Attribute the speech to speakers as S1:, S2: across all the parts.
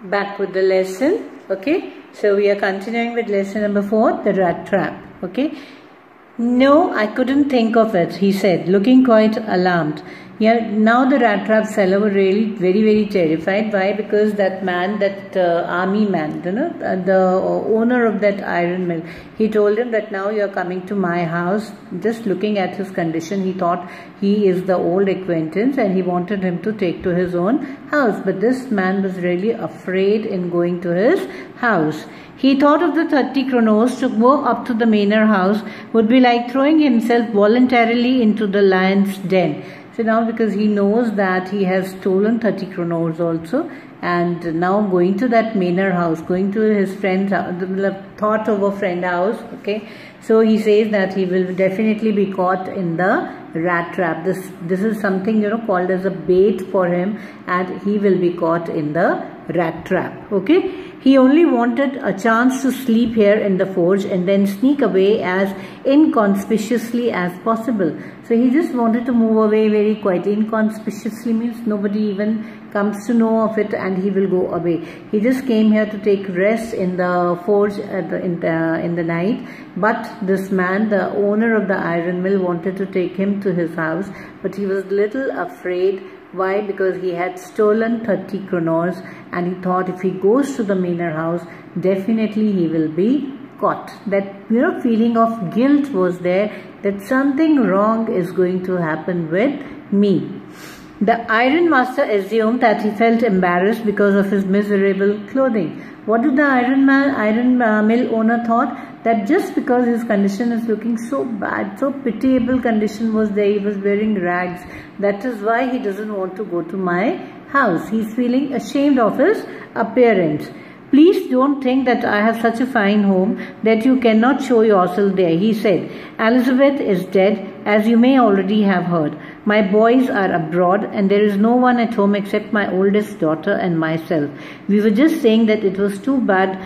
S1: back with the lesson. Okay, so we are continuing with lesson number 4, the rat trap. Okay, no, I couldn't think of it, he said, looking quite alarmed. Yeah, now the rat trap seller were really very terrified. Why? Because that man, that army man, the owner of that iron mill, he told him that now you are coming to my house. Just looking at his condition, he thought he is the old acquaintance and he wanted him to take to his own house. But this man was really afraid in going to his house. He thought of the 30 kronos to go up to the manor house would be like throwing himself voluntarily into the lion's den. So now, because he knows that he has stolen 30 kronos also, and now going to that manor house, going to his friend's house, the thought of a friend house, okay, so he says that he will definitely be caught in the rat trap. This is something, called as a bait for him, and he will be caught in the rat trap. Okay, he only wanted a chance to sleep here in the forge and then sneak away as inconspicuously as possible. So he just wanted to move away very quietly. Inconspicuously means nobody even comes to know of it, and he will go away. He just came here to take rest in the forge in the night. But this man, the owner of the iron mill, wanted to take him to his house, but he was little afraid. Why? Because he had stolen 30 kronos, and he thought if he goes to the manor house, definitely he will be caught. That feeling of guilt was there, that something wrong is going to happen with me. The iron master assumed that he felt embarrassed because of his miserable clothing. What did the iron mill owner thought? That just because his condition is looking so bad, so pitiable condition was there, he was wearing rags, that is why he doesn't want to go to my house. He's feeling ashamed of his appearance. Please don't think that I have such a fine home that you cannot show yourself there, he said. Elizabeth is dead, as you may already have heard. My boys are abroad and there is no one at home except my oldest daughter and myself. We were just saying that it was too bad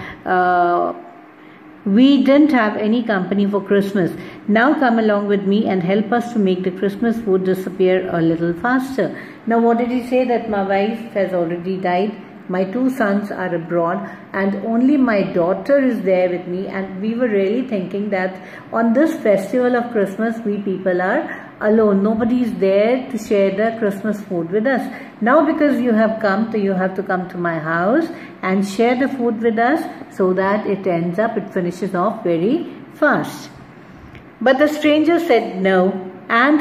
S1: we didn't have any company for Christmas. Now come along with me and help us to make the Christmas food disappear a little faster. Now what did he say? That my wife has already died. My 2 sons are abroad and only my daughter is there with me, and we were really thinking that on this festival of Christmas we people are alone. Nobody is there to share the Christmas food with us. Now because you have come, you have to come to my house and share the food with us, so that it finishes off very fast. But the stranger said no and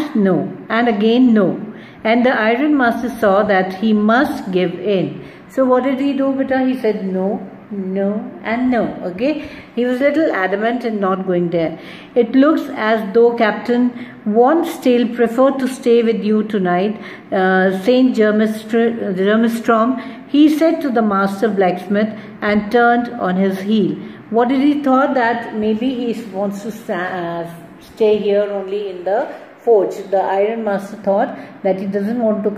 S1: again no, and the iron master saw that he must give in. So what did he do, beta? He said no and no. Okay, he was little adamant in not going there. It looks as though Captain Von Stale preferred to stay with you tonight, Saint Germestrom, he said to the master blacksmith, and turned on his heel. What did he thought? That maybe he wants to stay here only in the forge. The iron master thought that he doesn't want to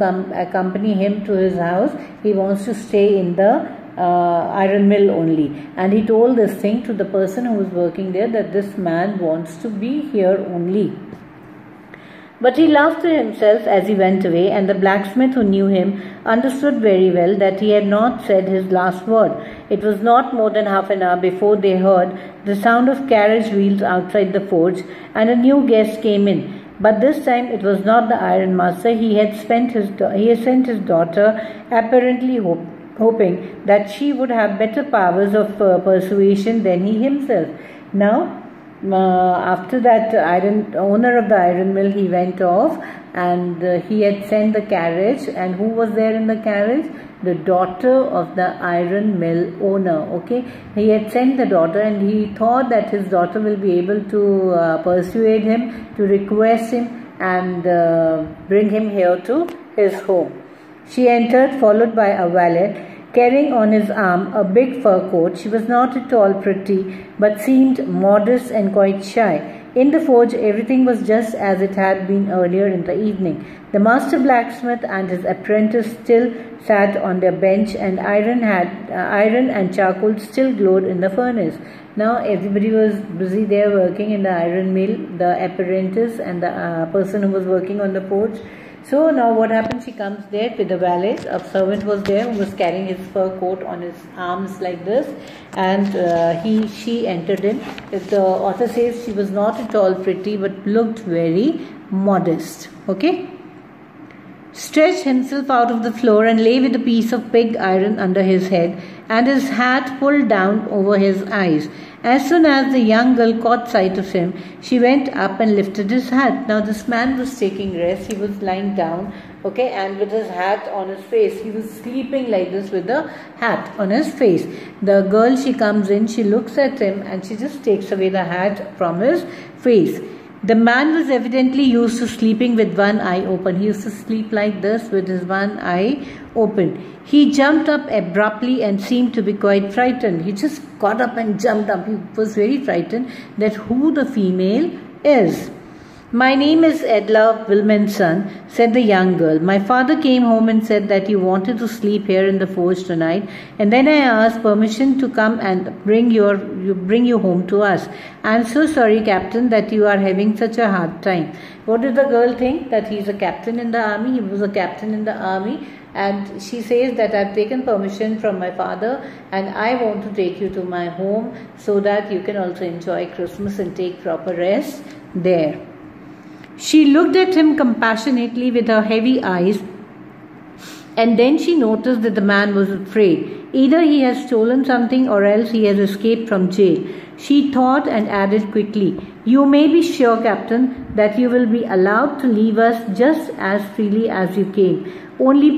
S1: accompany him to his house. He wants to stay in the iron mill only, and he told this thing to the person who was working there, that this man wants to be here only. But he laughed to himself as he went away, and the blacksmith, who knew him, understood very well that he had not said his last word. It was not more than half an hour before they heard the sound of carriage wheels outside the forge, and a new guest came in. But this time it was not the iron master. He had sent his daughter, apparently hoping that she would have better powers of persuasion than he himself. Now, after that owner of the iron mill, he went off, and he had sent the carriage. And who was there in the carriage? The daughter of the iron mill owner. Okay, he had sent the daughter, and he thought that his daughter will be able to persuade him, to request him, and bring him here to his home. She entered, followed by a valet, carrying on his arm a big fur coat. She was not at all pretty, but seemed modest and quite shy. In the forge, everything was just as it had been earlier in the evening. The master blacksmith and his apprentice still sat on their bench, and iron and charcoal still glowed in the furnace. Now everybody was busy there working in the iron mill, the apprentice and the person who was working on the forge. So now what happened? She comes there with the valet. A servant was there who was carrying his fur coat on his arms like this, and she entered in. The author says she was not at all pretty, but looked very modest. Okay. Stretched himself out of the floor and lay with a piece of pig iron under his head and his hat pulled down over his eyes. As soon as the young girl caught sight of him, she went up and lifted his hat. Now this man was taking rest. He was lying down, okay, and with his hat on his face. He was sleeping like this with the hat on his face. The girl, she comes in, she looks at him and she just takes away the hat from his face. The man was evidently used to sleeping with one eye open. He used to sleep like this with his one eye open. He jumped up abruptly and seemed to be quite frightened. He just got up and jumped up. He was very frightened that who the female is. "My name is Edla Wilmanson," said the young girl. "My father came home and said that you wanted to sleep here in the forge tonight, and then I asked permission to come and bring you home to us. I am so sorry, Captain, that you are having such a hard time." What did the girl think? That he is a captain in the army. He was a captain in the army, and she says that I've taken permission from my father and I want to take you to my home so that you can also enjoy Christmas and take proper rest there. She looked at him compassionately with her heavy eyes, and then she noticed that the man was afraid. Either he has stolen something or else he has escaped from jail. She thought and added quickly, "You may be sure, Captain, that you will be allowed to leave us just as freely as you came. Only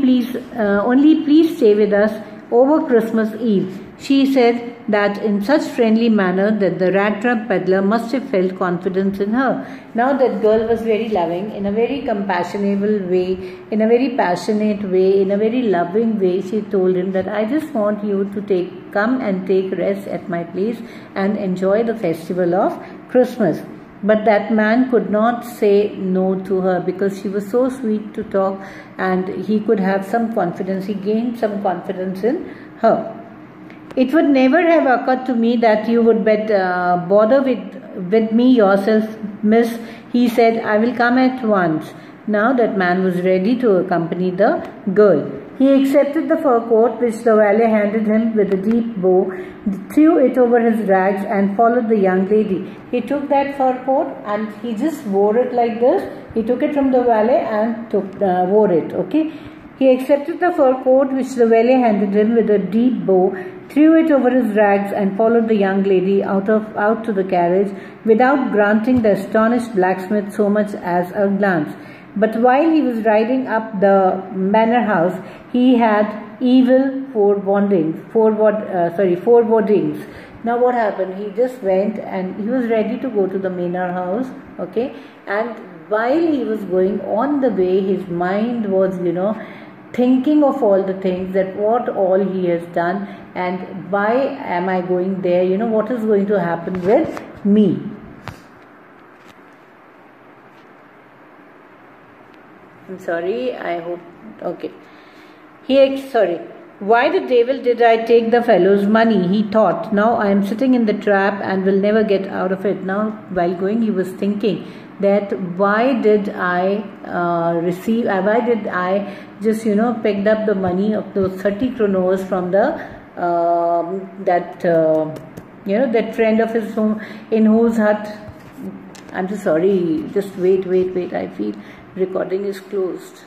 S1: please stay with us over Christmas Eve." She said that in such friendly manner that the rat trap peddler must have felt confidence in her. Now that girl was very loving, in a very compassionate way, in a very passionate way, in a very loving way. She told him that I just want you to come and take rest at my place and enjoy the festival of Christmas. But that man could not say no to her because she was so sweet to talk, and he could have some confidence. He gained some confidence in her. "It would never have occurred to me that you would bother with me yourself, miss," he said. "I will come at once." Now that man was ready to accompany the girl. He accepted the fur coat which the valet handed him with a deep bow, threw it over his rags and followed the young lady. He took that fur coat and he just wore it like this. He took it from the valet and wore it, okay. He accepted the fur coat which the valet handed him with a deep bow, threw it over his rags and followed the young lady out to the carriage without granting the astonished blacksmith so much as a glance. But while he was riding up the manor house, he had evil forebodings. Now what happened? He just went and he was ready to go to the manor house, okay. And while he was going on the way, his mind was, thinking of all the things, that what all he has done and why am I going there, what is going to happen with me. I'm sorry, I hope, okay. Why the devil did I take the fellow's money? He thought. Now I am sitting in the trap and will never get out of it. Now while going he was thinking that why did I just picked up the money of those 30 kronos from the that friend of his in whose hut. I'm so sorry, just wait, I feel recording is closed.